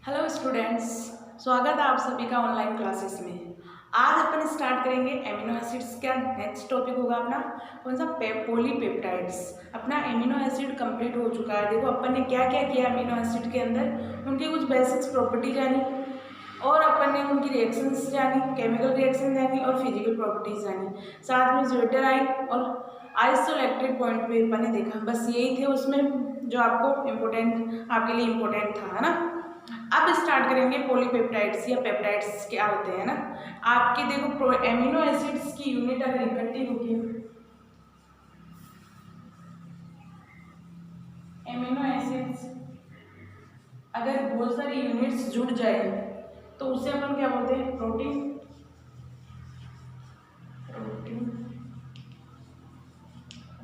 Hello students, स्वागत है आप सभी का ऑनलाइन क्लासेस में। आज अपन स्टार्ट करेंगे एमिनो एसिड्स का। नेक्स्ट टॉपिक होगा अपना कौन सा, पॉलीपेप्टाइड्स। अपना एमिनो एसिड कंप्लीट हो चुका है। देखो अपन ने क्या क्या किया एमिनो एसिड के अंदर, उनकी कुछ बेसिक्स प्रॉपर्टी जानी और अपन ने उनकी रिएक्शंस जानी, केमिकल रिएक्शन जानी और फिजिकल प्रॉपर्टीज जानी। साथ में ज्वेटर आई और आइसोलेक्टेड पॉइंट पे अपन ने देखा। बस यही थे उसमें जो आपको इम्पोर्टेंट, आपके लिए इम्पोर्टेंट था, है ना। अब स्टार्ट करेंगे पॉलीपेप्टाइड्स या पेप्टाइड्स क्या होते हैं ना। आपके देखो एमिनो एसिड्स की यूनिट अगर इकट्ठी होगी, एमिनो एसिड्स अगर बहुत सारी यूनिट्स जुड़ जाए तो उसे अपन क्या बोलते हैं, प्रोटीन।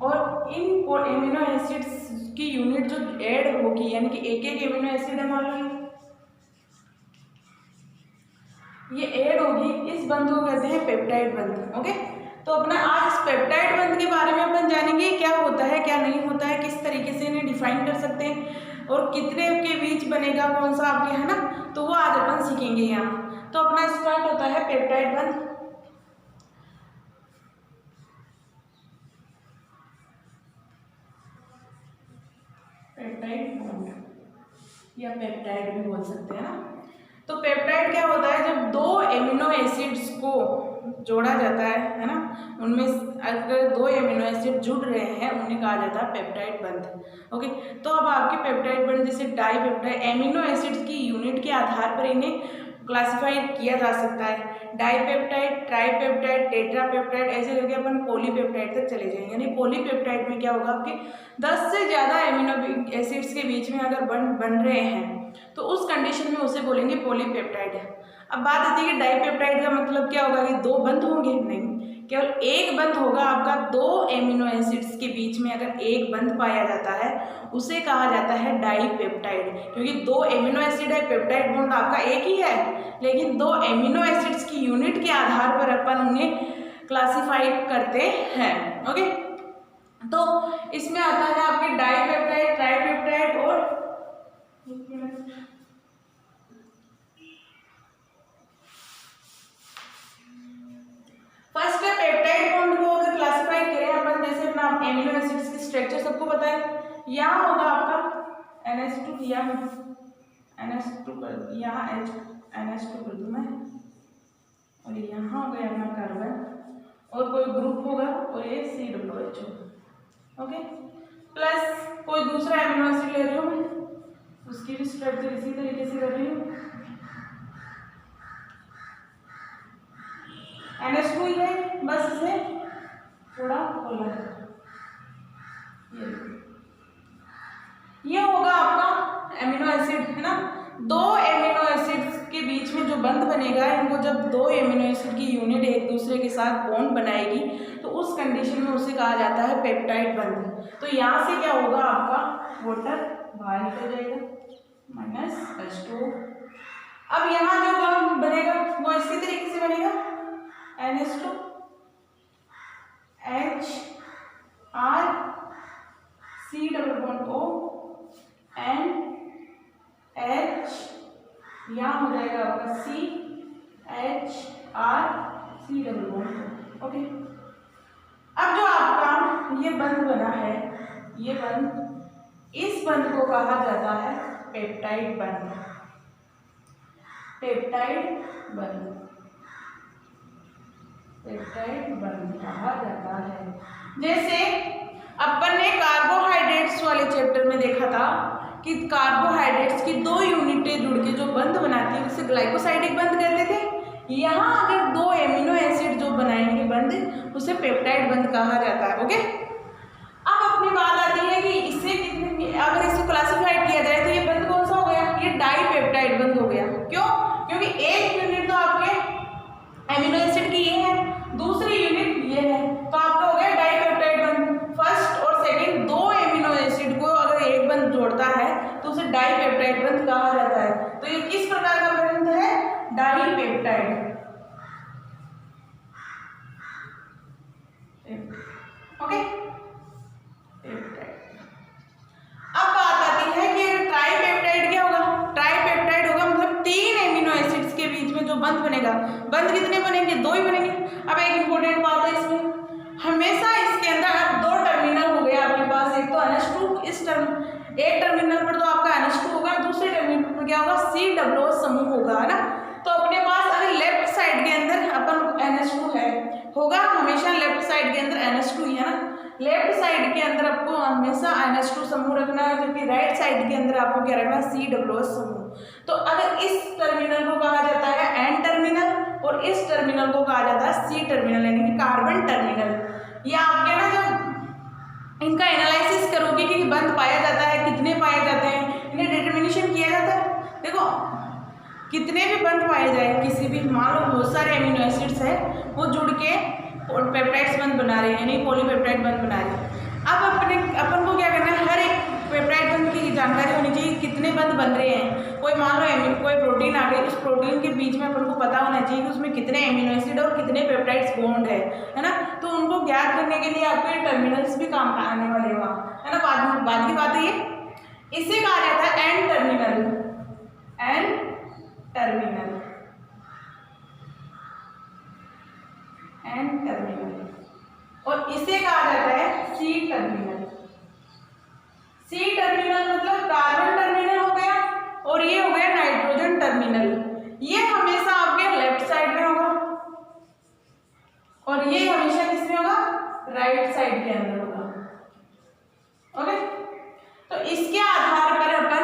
और इन एमिनो एसिड्स की यूनिट जो ऐड होगी, यानी कि एक एक एमिनो एसिड है, मान लो ये ऐड होगी, इस बंध को कहते हैं पेप्टाइड बंध। ओके, तो अपना आज इस पेप्टाइड बंध के बारे में अपन जानेंगे, क्या होता है क्या नहीं होता है, किस तरीके से इन्हें डिफाइन कर सकते हैं और कितने के बीच बनेगा, कौन सा आपके, है ना। तो वो आज अपन सीखेंगे यहाँ। तो अपना स्टार्ट होता है पेप्टाइड बंध। पेप्टाइड बॉन्ड या पेप्टाइड भी बोल सकते हैं ना। तो पेप्टाइड क्या होता है, जब दो एमिनो एसिड्स को जोड़ा जाता है ना, उनमें अगर दो एमिनो एसिड जुड़ रहे हैं उन्हें कहा जाता है पेप्टाइड बंध। ओके, तो अब आपके पेप्टाइड बंध जैसे डाई पेप्टाइड, एमिनो एसिड्स की यूनिट के आधार पर इन्हें क्लासिफाई किया जा सकता है। डाईपेप्टाइड, ट्राईपेप्टाइड, टेट्रापेप्टाइड, ऐसे करके अपन पॉलीपेप्टाइड तक चले जाएंगे। यानी पॉलीपेप्टाइड में क्या होगा, आपके 10 से ज़्यादा एमिनो एसिड्स के बीच में अगर बन रहे हैं तो उस कंडीशन में उसे बोलेंगे पॉलीपेप्टाइड। अब बात आती है कि डाईपेप्टाइड का मतलब क्या होगा, कि दो बंध होंगे, नहीं, केवल एक बंध होगा आपका। दो एमिनो एसिड्स के बीच में अगर एक बंध पाया जाता है उसे कहा जाता है डाईपेप्टाइड। क्योंकि दो एमिनो एसिड है, पेप्टाइड बॉन्ड आपका एक ही है, लेकिन दो एमिनो एसिड्स की यूनिट के आधार पर अपन उन्हें क्लासिफाई करते हैं। ओके, तो इसमें आता है आपके डाईपेप्टाइड, ट्राईपेप्टाइड और फर्स्ट है पेप्टाइड बॉन्ड को अगर क्लासिफाई करें अपन, जैसे अपना एमिनो एसिड्स की स्ट्रक्चर सबको पता है। यहाँ होगा आपका NH2, यहाँ NH2 कर, यहाँ NH2 कर दूँ मैं, और यहाँ हो गया अपना कार्बन और कोई ग्रुप होगा और ये COH होगा। ओके, प्लस कोई दूसरा एमिनो एसिड ले रही हूँ मैं, उसकी भी स्ट्रक्चर इसी तरीके से कर रही हूँ। NH2 ही है, बस इसे थोड़ा खोलना है। ये होगा आपका एमिनो एसिड, है ना। दो एमिनो एसिड्स के बीच में जो बंध बनेगा, इनको जब दो एमिनो एसिड की यूनिट एक दूसरे के साथ बॉन्ड बनाएगी तो उस कंडीशन में उसे कहा जाता है पेप्टाइड बंध। तो यहाँ से क्या होगा, आपका वाटर बाहर निकल जाएगा, -H2। अब यहाँ जो बॉन्ड बनेगा वो इसी तरीके से बनेगा, NH2 H R C double bond O N H, यहाँ हो जाएगा आपका C H R C double bond. Okay, अब जो आपका ये बंध बना है, ये बंध, इस बंध को कहा जाता है पेप्टाइड बंध। पेप्टाइड बंध, पेप्टाइड बंध कहा जाता है। जैसे अपन ने कार्बोहाइड्रेट्स वाले चैप्टर में देखा था कि कार्बोहाइड्रेट्स की दो यूनिटें जुड़ के जो बंध बनाती है उसे ग्लाइकोसाइडिक बंध कहते थे। यहाँ अगर दो एमिनो एसिड जो बनाएंगे बंध, उसे पेप्टाइड बंध कहा जाता है। ओके, अब अपनी बात आती है कि इसे अगर इसको क्लासिफाइड किया जाए तो ये बंध कौन सा हो गया, ये डाईपेप्टाइड बंध हो गया। क्यों? क्योंकि एक यूनिट तो आपके एमिनो एसिड की ये है, दूसरी यूनिट ये है, तो आपका हो गया डाईपेप्टाइड बंध। फर्स्ट और सेकंड दो एमिनो एसिड को अगर एक बंध जोड़ता है तो उसे डाईपेप्टाइड बंध कहा जाता है। तो ये किस प्रकार का बंध है, डाईपेप्टाइड। ओके, अब बात आती है कि ट्राईपेप्टाइड क्या होगा। ट्राईपेप्टाइड होगा मतलब एक टर्मिनल पर तो आपका NH2 होगा, दूसरे टर्मिनल पर क्या होगा, COOH समूह होगा, है ना। तो अपने पास अगर लेफ्ट साइड के अंदर अपन NH2 है, होगा हमेशा लेफ्ट साइड के अंदर NH2 ही है ना। लेफ्ट साइड के अंदर आपको हमेशा NH2 समूह रखना है, जबकि राइट साइड के अंदर आपको क्या रखना है, COOH समूह। तो अगर इस टर्मिनल को कहा जाता है N टर्मिनल और इस टर्मिनल को कहा जाता है C टर्मिनल, यानी कि कार्बन टर्मिनल। ये आपके ना जब इनका एनालिसिस करोगे कि बंध पाया जाता है, कितने पाए जाते हैं, इन्हें डिटर्मिनेशन किया जाता है। देखो कितने भी बंध पाए जाए किसी भी, मान लो बहुत सारे अमीनो एसिड्स है वो जुड़ के पेप्टाइड्स बंध बना रहे हैं, यानी पॉलीपेप्टाइड बंध बना रहे हैं। अब अपन को क्या करना है, हर एक पेप्टाइड बंध की जानकारी होनी चाहिए, कितने बंध बन रहे हैं। कोई मान लो कोई प्रोटीन आ गई, उस प्रोटीन के बीच में अपन को पता होना चाहिए कि उसमें कितने अमीनो एसिड और कितने पेप्टाइड्स बॉन्ड है ना। तो उनको ज्ञात करने के लिए आपके टर्मिनल्स भी काम आने वाले वहाँ, है ना। बाद की बात है ये, इसे कहा जाता है N terminal, N terminal, N terminal. और इसे कहा जाता है सी टर्मिनल। सी टर्मिनल मतलब कार्बन टर्मिनल हो गया, और ये हो गया नाइट्रोजन टर्मिनल। ये हमेशा आपके लेफ्ट साइड में होगा और ये हमेशा किस में होगा, राइट साइड के अंदर होगा। ओके, तो इसके आधार पर अपन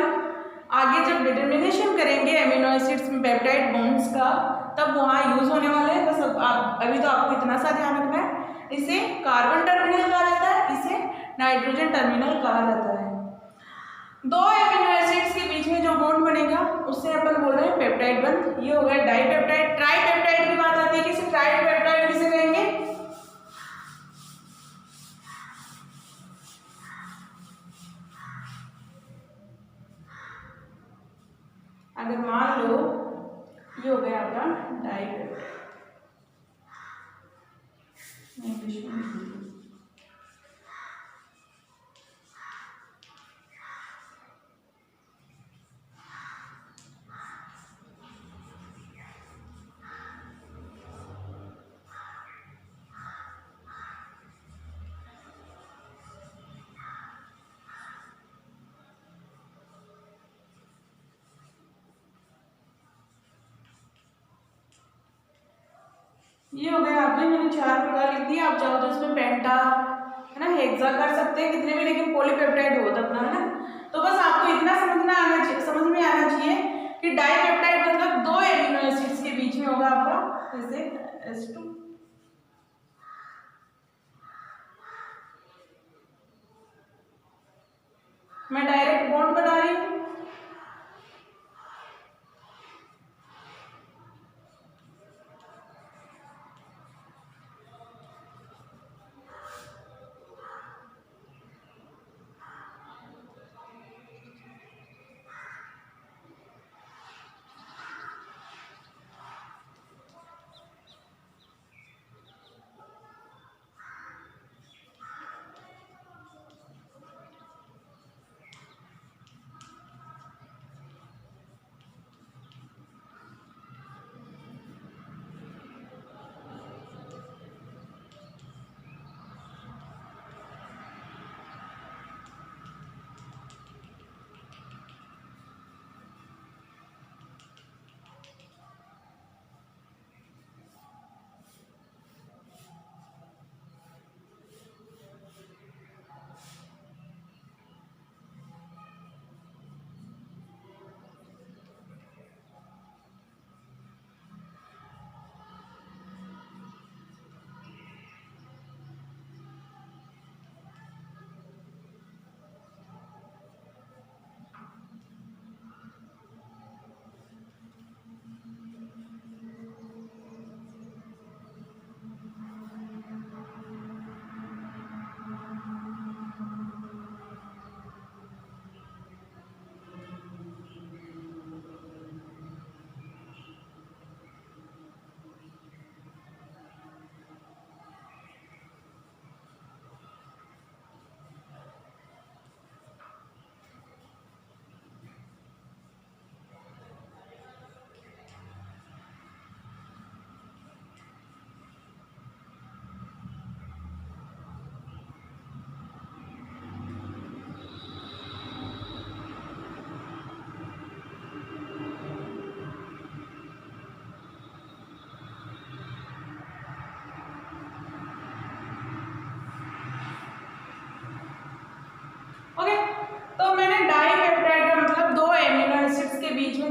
आगे जब डिटर्मिनेशन करेंगे एमिनो एसिड्स में पेप्टाइड बॉन्ड्स का, तब वहाँ यूज होने वाले हैं। बस अभी तो आपको इतना सा ध्यान रखना है, इसे कार्बन टर्मिनल कहा जाता है, इसे नाइट्रोजन टर्मिनल कहा जाता है। दो एमिनो एसिड्स के बीच में जो बॉन्ड बनेगा उससे अपन बोल रहे हैं पेप्टाइड बंध। ये हो गया डाइपेप्टाइड। ट्राइपेप्टाइड की बात आती है, किसे ट्राइपेप्टाइड किसे कहेंगे, अगर मान लो ये हो गया आपका डाइपेप्टाइड, इंग्लिश में ये हो गया आपने, मैंने 4 प्रकार लिख दिए। आप चाहो तो इसमें पेंटा है ना, हेक्सा कर सकते हैं, कितने भी, लेकिन पॉलीपेप्टाइड होता अपना, है ना। तो बस आपको इतना समझ में आना चाहिए कि डाइपेप्टाइड मतलब दो एमिनो एसिड्स के बीच में होगा आपका, जैसे H2। मैं डायरेक्ट बॉन्ड बना रही हूँ,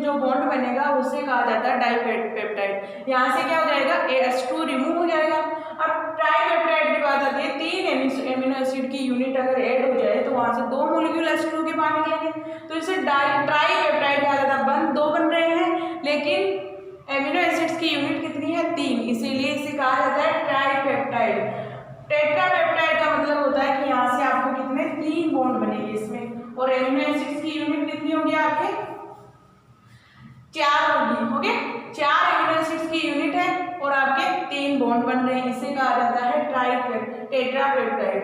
जो बॉन्ड बनेगा उसे कहा जाता है डाइपेप्टाइड। यहाँ से क्या हो जाएगा, AH2 रिमूव हो जाएगा। अब ट्राइपेप्टाइड की बात आती है, 3 एमिनो एसिड की यूनिट अगर ऐड हो जाए तो वहाँ से 2 मॉलिक्यूल H2 के बाहर निकलेंगे, तो इसे ट्राइपेप्टाइड कहा जाता है। 2 बन रहे हैं, लेकिन एमिनो एसिड्स की यूनिट कितनी है, 3, इसीलिए इसे कहा जाता है ट्राइपेप्टाइड। टेट्रापेप्टाइड का मतलब होता है कि यहाँ से आपको कितने 3 बॉन्ड बनेंगे इसमें, और एमिनो एसिड्स की यूनिट कितनी होगी आपके 4 होगी। ओके, 4 एमिनो एसिड्स की यूनिट है और आपके 3 बॉन्ड बन रहे हैं, इसे कहा जाता है टेट्रापेप्टाइड।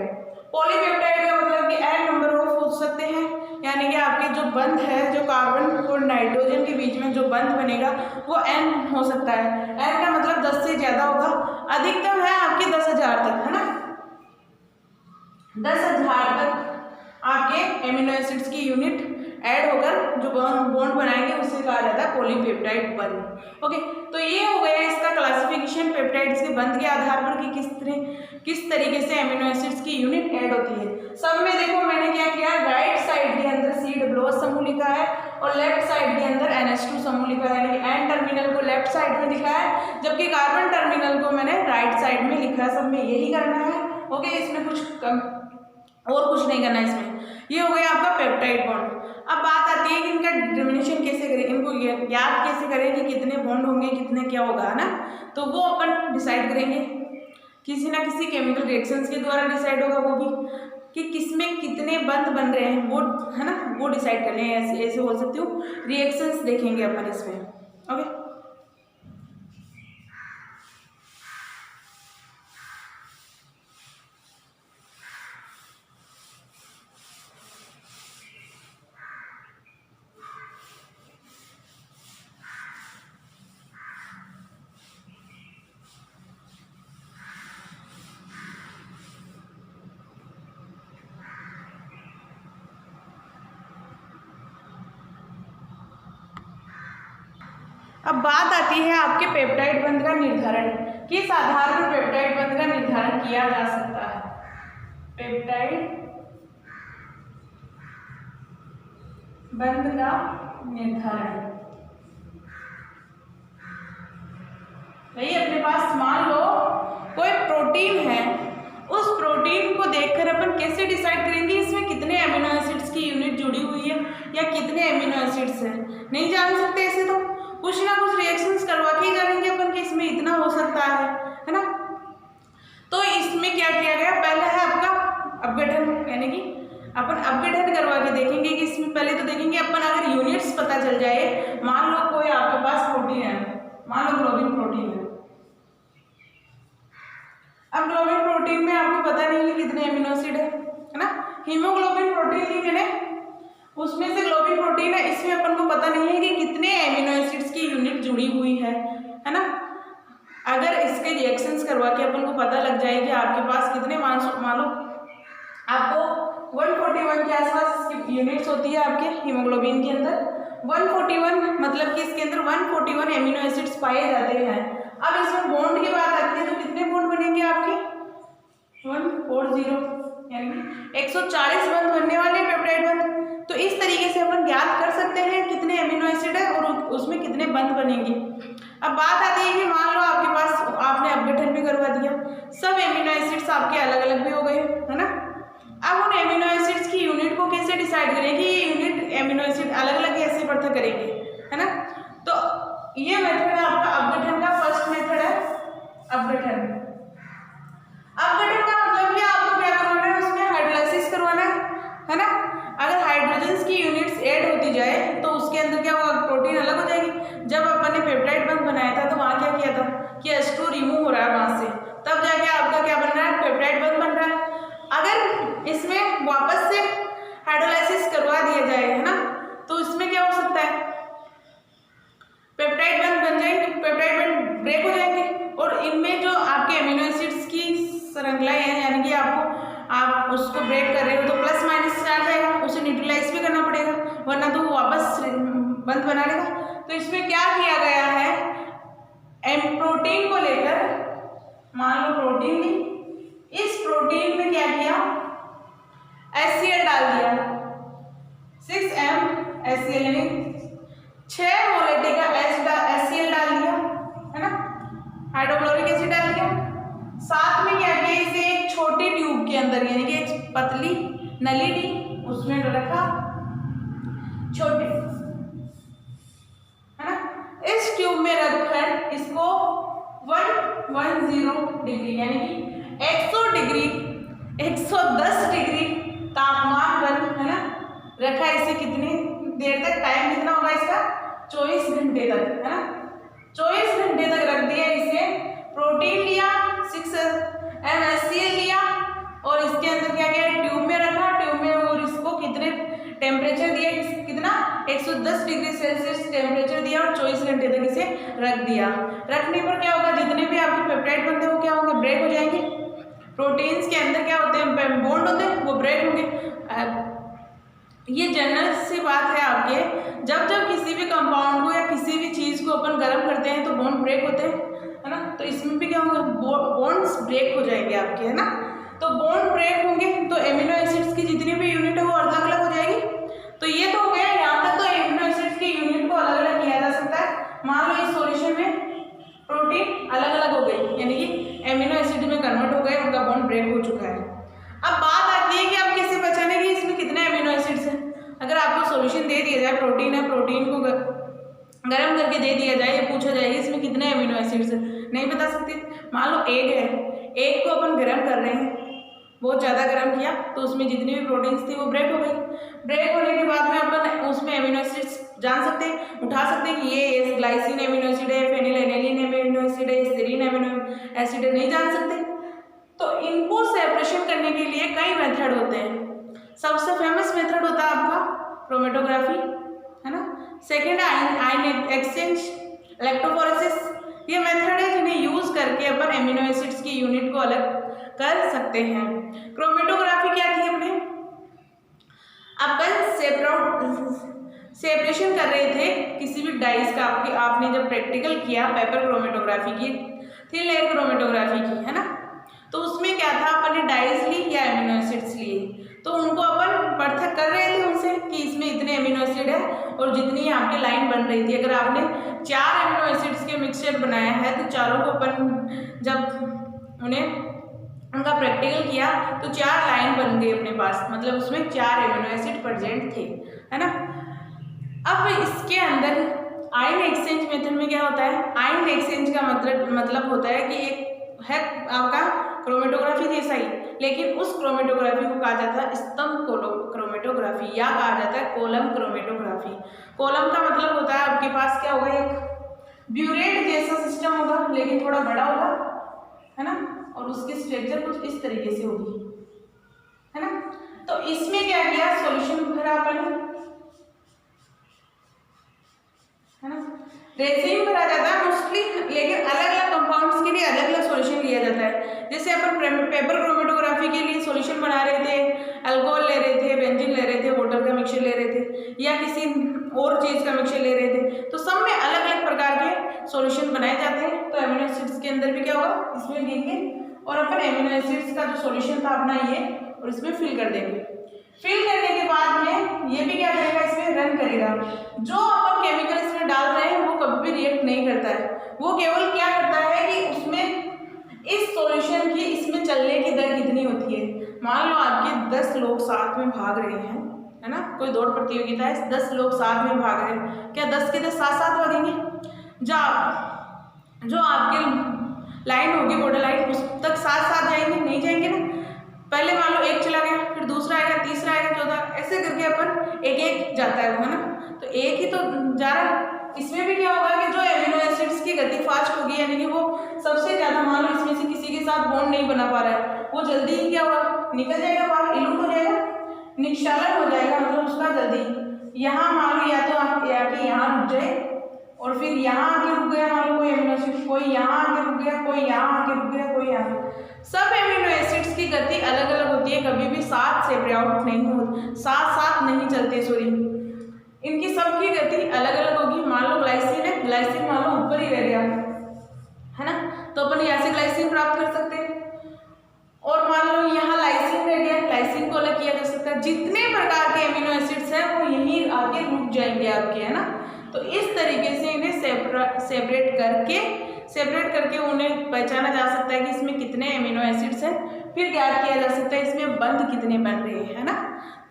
पॉलीपेप्टाइड का मतलब कि n नंबर ऑफ हो सकते हैं, यानी कि आपके जो बंध है, जो कार्बन और नाइट्रोजन के बीच में जो बंध बनेगा वो n हो सकता है। n का मतलब 10 से ज्यादा होगा, अधिकतम है आपके 10,000 तक, है ना। 10,000 तक आपके एमिनो एसिड्स की यूनिट ऐड होकर जो बॉन्ड बनाएंगे उसे कहा जाता है पॉलीपेप्टाइड बंध। ओके, तो ये हो गया इसका क्लासिफिकेशन पेप्टाइड्स के बंध के आधार पर कि किस तरीके से एमिनो एसिड्स की यूनिट ऐड होती है। सब में देखो मैंने क्या किया, राइट साइड के अंदर COOH समूह लिखा है और लेफ्ट साइड के अंदर NH2 समूह लिखा है, यानी N टर्मिनल को लेफ्ट साइड में लिखा है, जबकि कार्बन टर्मिनल को मैंने राइट साइड में लिखा है। सब में यही करना है। ओके, इसमें और कुछ नहीं करना है इसमें। ये हो गया आपका पेप्टाइड बॉन्ड। अब बात आती है कि इनका डिटर्मिनेशन कैसे करें, इनको याद कैसे करें कि कितने बॉन्ड होंगे, कितने क्या होगा, है ना। तो वो अपन डिसाइड करेंगे किसी ना किसी केमिकल रिएक्शंस के द्वारा डिसाइड होगा, वो भी कि किसमें कितने बंध बन रहे हैं वो, है ना, वो डिसाइड करने हैं। ऐसे बोल सकती हूँ, रिएक्शंस देखेंगे अपन इसमें। ओके, अब बात आती है आपके पेप्टाइड बंध का निर्धारण। किस आधार पर पेप्टाइड बंध का निर्धारण किया जा सकता है। पेप्टाइड बंध का निर्धारण, भाई अपने पास मान लो कोई प्रोटीन है, उस प्रोटीन को देखकर अपन कैसे डिसाइड करेंगे इसमें कितने एमिनो एसिड्स की यूनिट जुड़ी हुई है या कितने एमिनो एसिड्स हैं। नहीं जान सकते ऐसे, तो कुछ ना कुछ रिएक्शंस करवा के जानेंगे अपन कि इसमें इतना हो सकता है ना। तो इसमें क्या किया गया, पहले है आपका अपघटन, यानी कि अपन अपघटन करवा के देखेंगे कि इसमें पहले तो देखेंगे अपन, अगर यूनिट्स पता चल जाए, मान लो कोई आपके पास प्रोटीन है, मान लो ग्लोबिन प्रोटीन है। अब ग्लोबिन प्रोटीन में आपको पता नहीं है कितने एमिनो एसिड है ना। हीमोग्लोबिन प्रोटीन ली मैंने, उसमें से ग्लोबिन प्रोटीन है, इसमें अपन को पता नहीं है कि कितने एमिनो एसिड्स की यूनिट जुड़ी हुई है ना। अगर इसके रिएक्शंस करवा के अपन को पता लग जाए कि आपके पास कितने, मान लो आपको 141 के आसपास इसकी यूनिट्स होती है आपके हीमोग्लोबिन के अंदर। 141 मतलब कि इसके अंदर 141 एमिनो एसिड्स पाए जाते हैं। अब इसमें बॉन्ड की बात आती है तो कितने बॉन्ड बनेंगे आपके 140, यानी 140 बंध बनने वाले पेप्टाइड बंध। तो इस तरीके से अपन ज्ञात कर सकते हैं कितने एमिनो एसिड है और उसमें कितने बंध बनेंगे। अब बात आती है कि मान लो आपके पास, आपने अपघटन भी करवा दिया, सब एमिनो एसिड्स आपके अलग अलग भी हो गए, है ना। अब उन एमिनो एसिड्स की यूनिट को कैसे डिसाइड करें कि ये यूनिट एमिनो एसिड अलग अलग कैसे पता करेंगे, है ना। तो ये मेथड है आपका अपघटन का, फर्स्ट मेथड है अपघटन। अपघटन का मतलब क्या, आपको क्या करवाना है, उसमें हाइड्रोलाइसिस करवाना है ना। अगर हाइड्रोजन की यूनिट्स ऐड होती जाए तो उसके अंदर क्या होगा, प्रोटीन अलग हो जाएगी। जब अपन ने पेप्टाइड बंध बनाया था तो वहाँ क्या किया था कि H2 रिमूव हो रहा है वहाँ से, तब जाके आपका क्या बन रहा है, पेप्टाइड बंध बन रहा है। अगर इसमें वापस से हाइड्रोलाइसिस करवा दिया जाए, है ना, तो इसमें क्या हो सकता है, पेप्टाइड बंध बन जाएंगे, पेप्टाइड बंध ब्रेक हो जाएंगे और इनमें जो आपके एमिनो एसिड्स की श्रृंखलाएं हैं, यानी कि आप उसको ब्रेक कर रहे हो तो प्लस माइनस से आ जाएगा, उसे न्यूट्रलाइज भी करना पड़ेगा, वरना तो वो वापस बंध बना लेगा। तो इसमें क्या किया गया है, प्रोटीन को लेकर, मान लो प्रोटीन ली, इस प्रोटीन में क्या किया, HCl डाल दिया, 6M HCl, यानी 6 ट्यूब के अंदर, यानी कि एक पतली नली ली, उसमें रखा छोटे, है ना। इस ट्यूब में रखकर इसको 110 डिग्री यानी कि 110 डिग्री तापमान पर, है ना, रखा। इसे कितनी देर तक, टाइम कितना होगा इसका, 24 घंटे तक, है ना। 24 घंटे तक रख दिया इसे। प्रोटीन लिया 6 MgCl लिया और इसके अंदर क्या किया, ट्यूब में रखा, ट्यूब में, और इसको कितने टेम्परेचर दिया, कितना 110 डिग्री सेल्सियस टेम्परेचर दिया और 24 घंटे तक इसे रख दिया। रखने पर क्या होगा, जितने भी आपके पेप्टाइड बनते हैं वो क्या होंगे, ब्रेक हो जाएंगे। प्रोटीन्स के अंदर क्या होते हैं, बॉन्ड होते हैं, वो ब्रेक होंगे। ये जनरल सी बात है आपके, जब जब किसी भी कंपाउंड को या किसी भी चीज़ को अपन गर्म करते हैं तो बॉन्ड ब्रेक होते हैं, है ना। तो इसमें भी क्या होंगे, बॉन्ड्स ब्रेक हो जाएंगे आपके, है ना। तो बॉन्ड ब्रेक होंगे तो एमिनो एसिड्स की जितनी भी यूनिट है वो अलग अलग हो जाएगी। तो ये तो हो गया, यहाँ तक तो एमिनो एसिड्स की यूनिट को अलग अलग किया जा सकता है। मान लो इस सॉल्यूशन में प्रोटीन अलग अलग हो गई, यानी कि एमिनो एसिड में कन्वर्ट हो गए, उनका बॉन्ड ब्रेक हो चुका है। अब बात आती है कि आप कैसे पहचानेंगे कि इसमें कितने एमिनो एसिड्स हैं। अगर आपको सॉल्यूशन दे दिया जाए, प्रोटीन है, प्रोटीन को गर्म करके दे दिया जाए, ये पूछा जाए इसमें कितने एमिनो एसिड्स हैं, नहीं बता सकते। मान लो एग है, एग को अपन गर्म कर रहे हैं, बहुत ज़्यादा गर्म किया तो उसमें जितनी भी प्रोटीन्स थी वो ब्रेक हो गई। ब्रेक होने के बाद में अपन उसमें एमिनो एसिड्स जान सकते हैं, उठा सकते हैं कि ये ग्लाइसिन एमिनो एसिड है, फेनिलएलानाइन एमिनो एसिड है, सेरीन एमिनो एसिड है, नहीं जान सकते। तो इनको सेपरेशन करने के लिए कई मेथड होते हैं। सबसे फेमस मेथड होता है आपका क्रोमेटोग्राफी, है ना। सेकेंड आयन एक्सचेंज, इलेक्ट्रोफोरेसिस, ये मेथड है जिन्हें यूज करके अपन एमिनो एसिड्स की यूनिट को अलग कर सकते हैं। क्रोमेटोग्राफी क्या थी अपने, अपन सेपरेशन कर रहे थे किसी भी डाइस का। आपने जब प्रैक्टिकल किया पेपर क्रोमेटोग्राफी की, थिन लेयर क्रोमेटोग्राफी की, है ना, तो उसमें क्या था, अपन ने डाइस ली या एमिनो एसिड्स लिए, तो उनको अपन पृथक कर रहे थे उनसे कि इसमें इतने एमिनो एसिड है और जितनी आपकी लाइन बन रही थी। अगर आपने 4 एमिनो एसिड्स के मिक्सचर बनाया है तो चारों को अपन जब उन्हें उनका प्रैक्टिकल किया तो 4 लाइन बन गई अपने पास, मतलब उसमें 4 एमिनो एसिड प्रेजेंट थे, है ना। अब इसके अंदर आयन एक्सचेंज मेथड में क्या होता है, आयन एक्सचेंज का मतलब होता है कि एक है आपका क्रोमेटोग्राफी जैसा ही, लेकिन उस क्रोमेटोग्राफी को कहा जाता है स्तंभ क्रोमेटोग्राफी या कहा जाता है कॉलम क्रोमेटोग्राफी। कॉलम का मतलब होता है आपके पास क्या होगा, एक ब्यूरेट जैसा सिस्टम होगा लेकिन थोड़ा बड़ा होगा, है ना, और उसकी स्ट्रक्चर कुछ इस तरीके से होगी, है ना। तो इसमें क्या किया, सॉल्यूशन भरा अपन, है ना, रेजिन भरा जाता है मोस्टली, लेकिन अलग अलग कंपाउंड्स के लिए अलग अलग सॉल्यूशन लिया जाता है। जैसे अपन पेपर क्रोमेटोग्राफी के लिए सॉल्यूशन बना रहे थे, अल्कोहल ले रहे थे, बेंजीन ले रहे थे, वाटर का मिक्सचर ले रहे थे या किसी और चीज़ का मिक्सचर ले रहे थे, तो सब में अलग अलग प्रकार के सॉल्यूशन बनाए जाते हैं। तो एमिनो एसिड्स के अंदर भी क्या होगा, इसमें लेंगे और अपन एमिनो एसिड्स का जो सॉल्यूशन था अपना ये, और इसमें फिल कर देंगे। फिल करने के बाद में ये भी क्या करेगा, इसमें रन करेगा। जो अपन केमिकल इसमें डाल रहे हैं वो कभी भी रिएक्ट नहीं करता है, वो केवल क्या करता है कि उसमें इस सॉल्यूशन की इसमें चलने की दर कितनी होती है। मान लो आपके 10 लोग साथ में भाग रहे हैं, है ना, कोई दौड़ प्रतियोगिता है, 10 लोग साथ में भाग रहे हैं, क्या 10 के 10 साथ साथ भागेंगे? जो आपके लाइन होगी बॉर्डर लाइन उस तक साथ साथ जाएंगे, नहीं जाएंगे ना। पहले मान लो एक चला गया, फिर दूसरा आएगा, तीसरा आएगा, चौथा, ऐसे करके अपन एक एक जाता है वो, है ना। तो एक ही तो जा रहा है। इसमें भी क्या होगा कि जो एमिनो एसिड्स की गति फास्ट होगी, यानी कि वो सबसे ज़्यादा, मान लो इसमें से किसी के साथ बॉन्ड नहीं बना पा रहा है, वो जल्दी ही क्या होगा, निकल जाएगा बाहर, इलूट हो जाएगा, निक्षालन हो जाएगा, मतलब उसका जल्दी यहाँ मान लो या तो आप यहाँ रुक जाए और फिर यहाँ आके रुक गया, मान लो कोई एमिनो एसिड, कोई यहाँ आके रुक गया, कोई यहाँ आके रुक गया, कोई यहाँ। सब एमिनो एसिड्स की गति अलग अलग होती है, कभी भी साथ सेपरेट आउट नहीं हो, साथ साथ नहीं चलते, सॉरी, इनकी सबकी गति अलग अलग होगी। मान लो ग्लाइसिन है, ग्लाइसिन मान लो ऊपर ही रह गया, है ना, तो अपन यहाँ से ग्लाइसिन प्राप्त कर सकते हैं। और मान लो यहाँ लाइसिन रह गया, लाइसिन को अलग किया जा सकता है। जितने प्रकार के एमिनो एसिड्स हैं वो यहीं आके रुक जाएंगे आपके, है ना। तो इस तरीके से इन्हें सेपरेट करके उन्हें पहचाना जा सकता है कि इसमें कितने एमिनो एसिड्स हैं। फिर ज्ञात किया जा सकता है इसमें बंध कितने बन रहे हैं, है ना।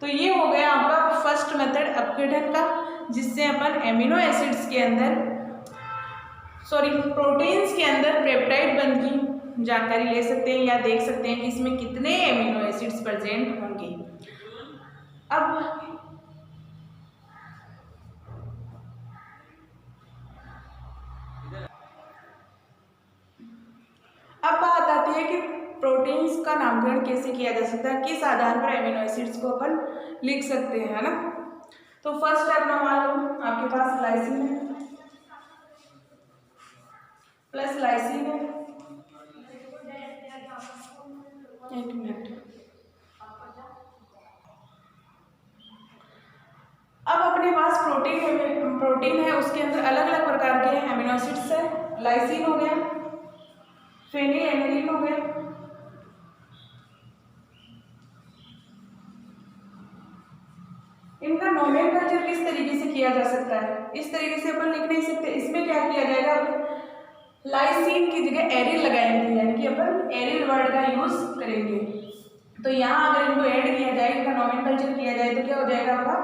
तो ये हो गया आपका फर्स्ट मेथड अपघटन का, जिससे अपन एमिनो एसिड्स के अंदर प्रोटीन्स के अंदर पेप्टाइड बंध की जानकारी ले सकते हैं या देख सकते हैं कि इसमें कितने एमिनो एसिड्स प्रेजेंट होंगे। अब बात आती है कि प्रोटीन्स का नामकरण कैसे किया जा सकता है, किस आधार पर एमिनो एसिड्स को अपन लिख सकते हैं, है ना। तो फर्स्ट स्टेप में मान लो आपके पास लाइसिन है प्लस लाइसिन है, एक मिनट। अब अपने पास प्रोटीन है, उसके अंदर अलग अलग प्रकार के एमिनो एसिड्स है। लाइसिन हो गया, फेनिलएलनिन हो गया, इनका नोमेनक्लेचर किस तरीके से किया जा सकता है, इस तरीके से अपन लिख नहीं सकते। इसमें क्या किया जाएगा, लाइसिन की जगह एरिल लगाएंगे, यानी कि अपन एरिल वर्ड का यूज करेंगे। तो यहाँ अगर इनको ऐड किया जाए, इनका नोमेनक्लेचर किया जाए तो क्या हो जाएगा आपका,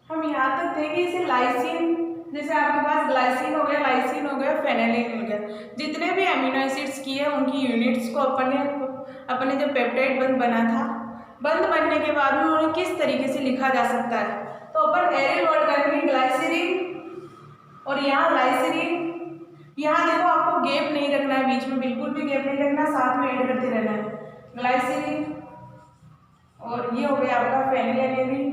हम यहाँ तक थे कि इसे लाइसिन, जैसे आपके पास ग्लाइसिन हो गया, लाइसिन हो गया, फेनिलिन हो गया, जितने भी अमीनो एसिड्स की है उनकी यूनिट्स को अपने जब पेप्टाइड बंध बना था, बंध बनने के बाद में उन्हें किस तरीके से लिखा जा सकता है। तो अपन एरिल वर्ड करेंगे ग्लाइसरीन, और यहाँ लाइसरीन। यहाँ देखो आपको गैप नहीं रखना है, बीच में बिल्कुल भी गैप नहीं रखना, साथ में ऐड करते रहना है। ग्लाइसरीन, और ये हो गया आपका फेनिलएलनिन,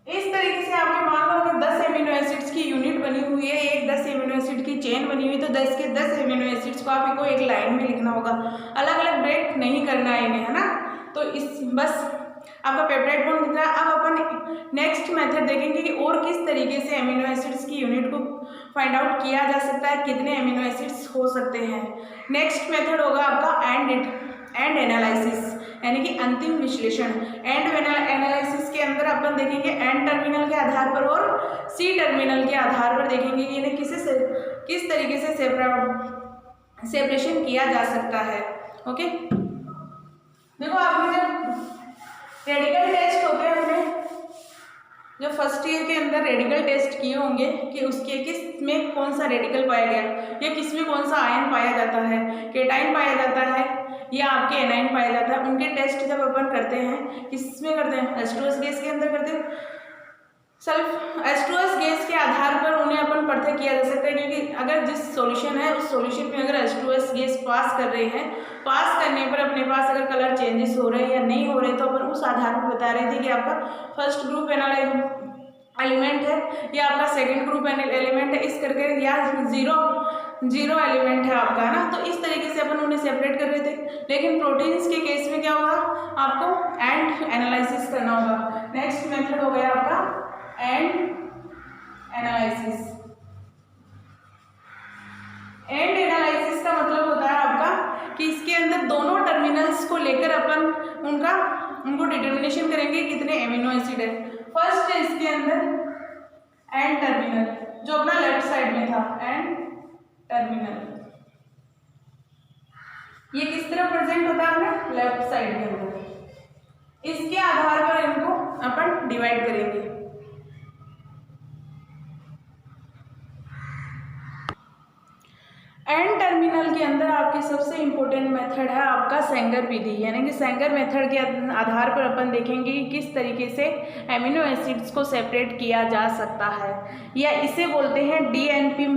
इस तरीके से आपके मान लो अगर 10 एमिनो एसिड्स की यूनिट बनी हुई है, एक 10 एमिनो एसिड की चेन बनी हुई है, तो 10 के 10 एमिनो एसिड्स को आपको एक लाइन में लिखना होगा, अलग अलग ब्रेक नहीं करना है इन्हें, है ना। तो इस बस आपका पेप्टाइड बॉन्ड कितना। अब अपन नेक्स्ट मेथड देखेंगे कि और किस तरीके से एमिनो एसिड्स की यूनिट को फाइंड आउट किया जा सकता है, कितने एमिनो एसिड्स हो सकते हैं। नेक्स्ट मेथड होगा आपका एंड एनालिसिस, यानी कि अंतिम विश्लेषण। एंड एनालिसिस के अंदर अपन देखेंगे एंड टर्मिनल के आधार पर और सी टर्मिनल के आधार पर देखेंगे कि इन्हें किस तरीके से सेपरेशन किया जा सकता है। ओके, देखो आपने जब रेडिकल टेस्ट होते हैं, हमने जो फर्स्ट ईयर के अंदर रेडिकल टेस्ट किए होंगे कि उसके किस में कौन सा रेडिकल पाया गया, या किस में कौन सा आयन पाया जाता है, केटाइन पाया जाता है या आपके एनाइन पाया जाता है। उनके टेस्ट जब अपन करते हैं, किस में करते हैं, H2S गैस के अंदर करते हैं। H2S गैस के आधार पर उन्हें अपन पृथक किया जा सकता है, क्योंकि अगर जिस सॉल्यूशन है उस सॉल्यूशन में अगर H2S गैस पास कर रहे हैं, पास करने पर अपने पास अगर कलर चेंजेस हो रहे हैं या नहीं हो रहे, तो अपन उस आधार पर बता रहे थे कि आपका फर्स्ट ग्रुप एलिमेंट है या आपका सेकंड ग्रुप एलिमेंट है, इस करके या जीरो एलिमेंट है आपका, है ना। तो इस तरीके से अपन उन्हें सेपरेट कर रहे थे। लेकिन प्रोटीन्स के केस में क्या होगा, आपको एंड एनालिसिस करना होगा। नेक्स्ट मेथड हो गया आपका एंड एनालिसिस। एंड एनालिसिस का मतलब होता है आपका कि इसके अंदर दोनों टर्मिनल्स को लेकर अपन उनको डिटर्मिनेशन करेंगे कितने एमिनो एसिड है। फर्स्ट है इसके अंदर एंड टर्मिनल, जो अपना लेफ्ट साइड में था, एंड टर्मिनल, ये किस तरह प्रेजेंट होता है अपने लेफ्ट साइड के अंदर। इसके आधार पर इनको अपन डिवाइड करेंगे। एंड टर्मिनल के अंदर आपके सबसे इम्पोर्टेंट मेथड है आपका सेंगर विधि, यानी कि सेंगर मेथड के आधार पर अपन देखेंगे कि किस तरीके से एमिनो एसिड्स को सेपरेट किया जा सकता है, या इसे बोलते हैं डीएनपी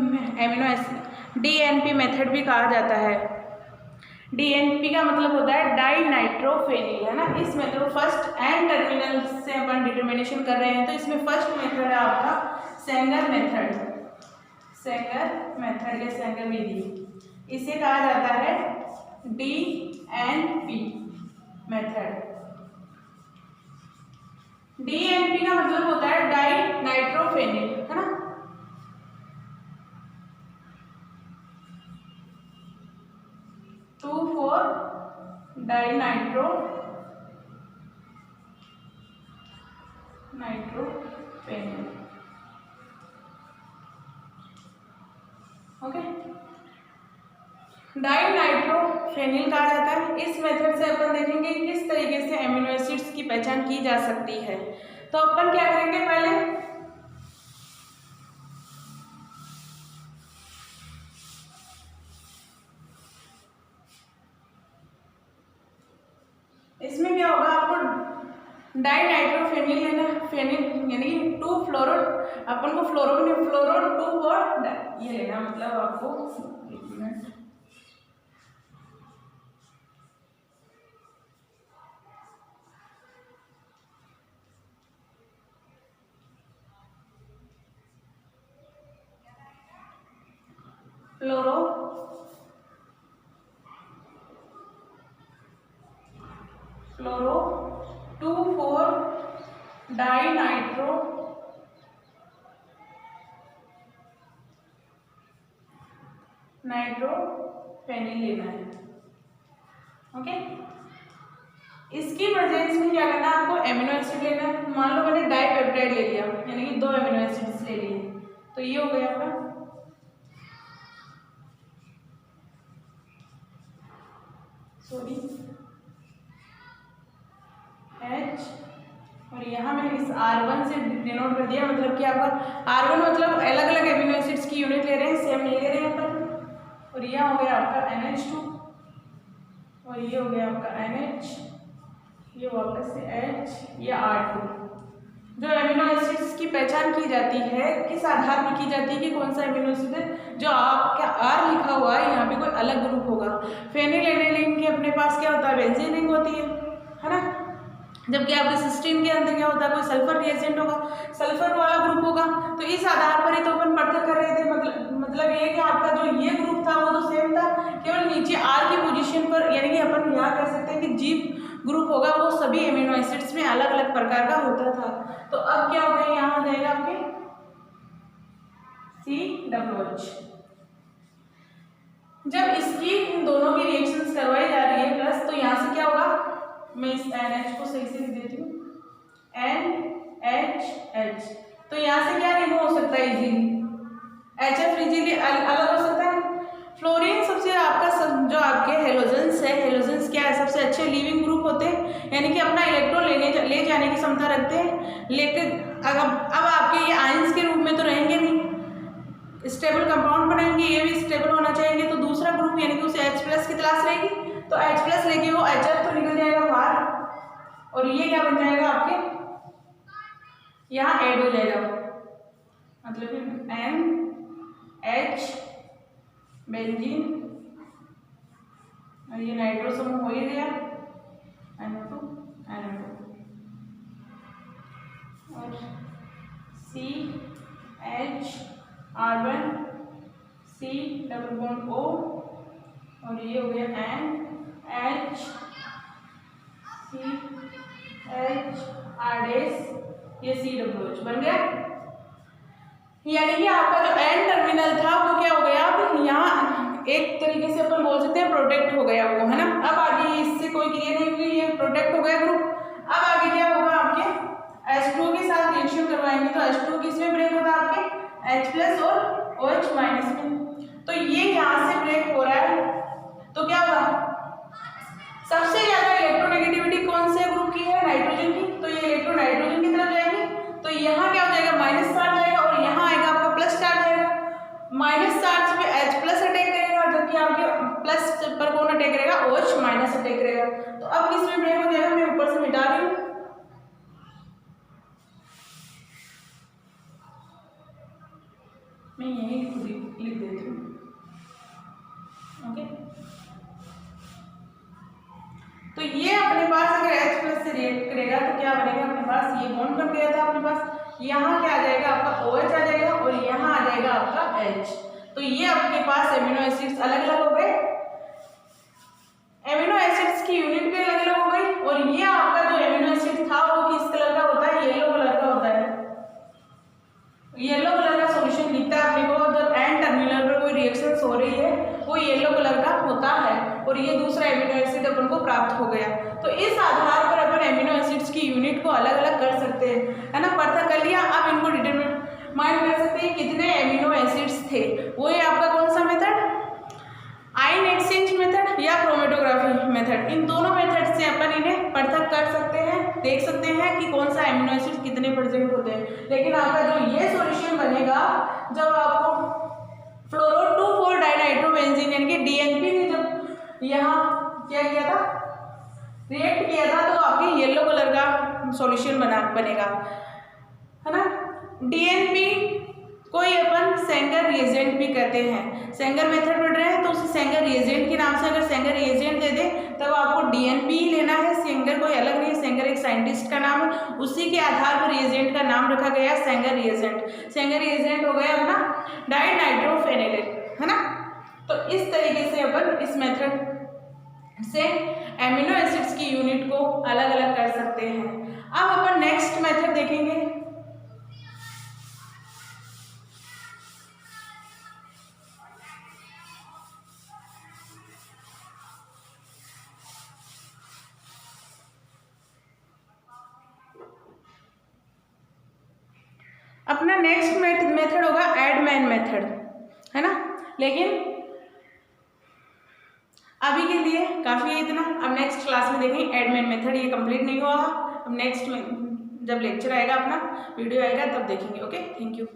मेथड भी कहा जाता है। डीएनपी का मतलब होता है डाई नाइट्रोफेनिल, है ना। इस मेथड फर्स्ट एंड टर्मिनल से अपन डिटर्मिनेशन कर रहे हैं, तो इसमें फर्स्ट मेथड है आपका सेंगर मेथड या सेंगर विधि, इसे कहा जाता है डीएनपी मेथड। डीएनपी का मतलब होता है डाई नाइट्रोफेनिल, है ना। डाई नाइट्रोफेनिल। ओके। डाइनाइट्रोफेनिल कहा जाता है। इस मेथड से अपन देखेंगे किस तरीके से एमिनो एसिड्स की पहचान की जा सकती है। तो अपन क्या करेंगे, पहले इसमें क्या होगा, आपको डाइनाइट्रोफेनिल लेना, फेनिल यानी 2 फ्लोरो, अपन को फ्लोरो 2 और ये लेना, मतलब आपको एक मिनट, फ्लोरो 2,4 नाइट्रोफेनिल लेना है। ओके, इसकी प्रेजेंस में क्या करना है, आपको एमिनो एसिड लेना है। मान लो मैंने डाइपेप्टाइड ले लिया, यानी कि 2 एमिनो एसिड्स ले लिए, तो ये हो गया आपका H, और यहाँ मैंने इस R1 से डिनोट कर दिया, मतलब कि आपका R1 मतलब अलग अलग एमिनो एसिड्स की यूनिट ले रहे हैं, सेम नहीं ले रहे हैं अपन। और यह हो गया आपका NH2, और ये हो गया आपका NH, ये वापस से H, ये R2। जो एमिनो एसिड्स की पहचान की जाती है किस आधार पर की जाती है कि कौन सा एमिनो एसिड है, जो आपका R लिखा हुआ है यहाँ पे कोई अलग ग्रुप होगा। फेनिलएडेनिन के अपने पास क्या होता है, बेंजीन रिंग होती है ना, जबकि आपके सिस्टीन के अंदर क्या होता है, कोई सल्फर रिएजेंट होगा, सल्फर वाला ग्रुप होगा। तो इस आधार पर ही तो अपन पढ़ते कर रहे थे, मतलब ये कि आपका जो ये ग्रुप था वो तो सेम था, केवल नीचे R की पोजीशन पर, यानी कि अपन यहाँ कह सकते हैं कि जीप ग्रुप होगा, वो सभी एमिनो एसिड्स में अलग अलग प्रकार का होता था। तो अब क्या हो गया, यहाँ आ जाएगा आपके COOH। जब इसकी इन दोनों की रिएक्शंस करवाई जा रही है प्लस, तो यहाँ से क्या होगा, मैं इस NH को सही से लिख देती हूँ, NHH। तो यहाँ से क्या रिमूव हो सकता है इजीली, HF इजीली अलग हो सकता है। फ्लोरीन सबसे आपका जो आपके हेलोजेंस है, हेलोजेंस क्या है, सबसे अच्छे लिविंग ग्रुप होते हैं, यानी कि अपना इलेक्ट्रॉन ले जाने की क्षमता रखते हैं। लेकिन अब आपके ये आयंस के रूप में तो रहेंगे नहीं, स्टेबल कंपाउंड बनाएंगे, ये भी स्टेबल होना चाहिए। तो दूसरा ग्रुप यानी कि उसे H+ की तलाश रहेगी, तो H+ लेके वो HF तो निकल जाएगा बाहर, और ये क्या बन जाएगा आपके यहाँ ऐड हो जाएगा, मतलब कि NH बेंजीन, और ये नाइट्रोसम हो ही गया, NO2 और CH R1 C double bond O, और ये हो गया NH CH R-, ये COOH बन गया। यानी कि आपका जो एन टर्मिनल था वो क्या हो गया, अब यहाँ एक तरीके से अपन बोल सकते हैं प्रोटेक्ट हो गया वो, है ना। अब आगे इससे कोई क्रिया नहीं हुई, ये प्रोटेक्ट हो गया ग्रुप। अब आगे क्या होगा, आपके H2 के साथ रिएक्शन करवाएंगे, तो H2 किसमें ब्रेक होता है, आपके H+ और OH- में। तो ये यहाँ से ब्रेक हो रहा है, तो क्या होगा, सबसे ज्यादा इलेक्ट्रोनेगेटिविटी कौन से ग्रुप की है, नाइट्रोजन की, तो ये इलेक्ट्रॉन नाइट्रोजन की तरफ जाएंगे। तो यहाँ क्या हो जाएगा, माइनस चार्ज आएगा, और यहाँ आएगा आपका प्लस चार्ज आएगा। माइनस चार्ज पे H+ अटैक करेगा, जबकि आपके प्लस पर कौन अटैक करेगा, OH- अटैक करेगा। तो अब किसमें ब्रेक हो जाएगा, मैं ऊपर से मिटा रही हूँ, मैं यही लिख देती हूँ। ओके, तो ये अपने पास अगर H+ से रिएक्ट करेगा तो क्या बनेगा, अपने पास ये बॉन्ड बन गया था अपने पास, यहाँ क्या आ जाएगा आपका OH आ जाएगा, और यहाँ आ जाएगा आपका H। तो ये आपके पास एमिनो एसिड्स अलग अलग हो गए, एमिनो एसिड्स की यूनिट भी अलग अलग हो गई, और ये आपका जो एमिनो एसिड था वो किस कलर का होता है, येलो कलर का होता है। येलो कलर का सॉल्यूशन दिखता है अपने को, जब एन टर्मिनल पर कोई रिएक्शंस हो रही है वो येलो कलर का होता है, और ये दूसरा एमिनो एसिड अपन को प्राप्त हो गया। तो इस आधार पर अपन एमिनो एसिड्स की यूनिट को अलग अलग कर सकते हैं, है ना, पता कर लिया। अब इनको डिटरमाइन कर सकते हैं कितने एमिनो एसिड्स थे, वो ये आपका कौन या क्रोमेटोग्राफी मेथड, इन दोनों मेथड से अपन इन्हें पृथक कर सकते हैं, देख सकते हैं कि कौन सा एमिनो एसिड कितने प्रेजेंट होते हैं। लेकिन आपका जो ये सॉल्यूशन बनेगा, जब आपको फ्लोरो 2,4 डाइनाइट्रोबेंजीन यानी कि DNP ने जब यहाँ क्या किया था, रिएक्ट किया था, तो आपके येलो कलर का सॉल्यूशन बनेगा, है ना। DNP को ही अपन सेंगर रिएजेंट भी कहते हैं। सेंगर मेथड पढ़ रहे हैं तो उसे सेंगर रिएजेंट के नाम से अगर सेंगर रिएजेंट दे दे तब आपको DNP ही लेना है, सेंगर कोई अलग नहीं है। सेंगर एक साइंटिस्ट का नाम है, उसी के आधार पर रिएजेंट का नाम रखा गया है सेंगर रिएजेंट। सेंगर रिएजेंट हो गया अपना डाइनाइट्रोफेनिलेट, है ना। तो इस तरीके से अपन इस मेथड से एमिनो एसिड्स की यूनिट को अलग अलग कर सकते हैं। अब अपन नेक्स्ट मेथड देखेंगे। अपना नेक्स्ट मेथड होगा एडमैन मेथड, है ना। लेकिन अभी के लिए काफ़ी है इतना। अब नेक्स्ट क्लास में देखेंगे एडमैन मेथड, ये कंप्लीट नहीं हुआ। अब नेक्स्ट में जब लेक्चर आएगा, अपना वीडियो आएगा, तब देखेंगे। Okay, thank you.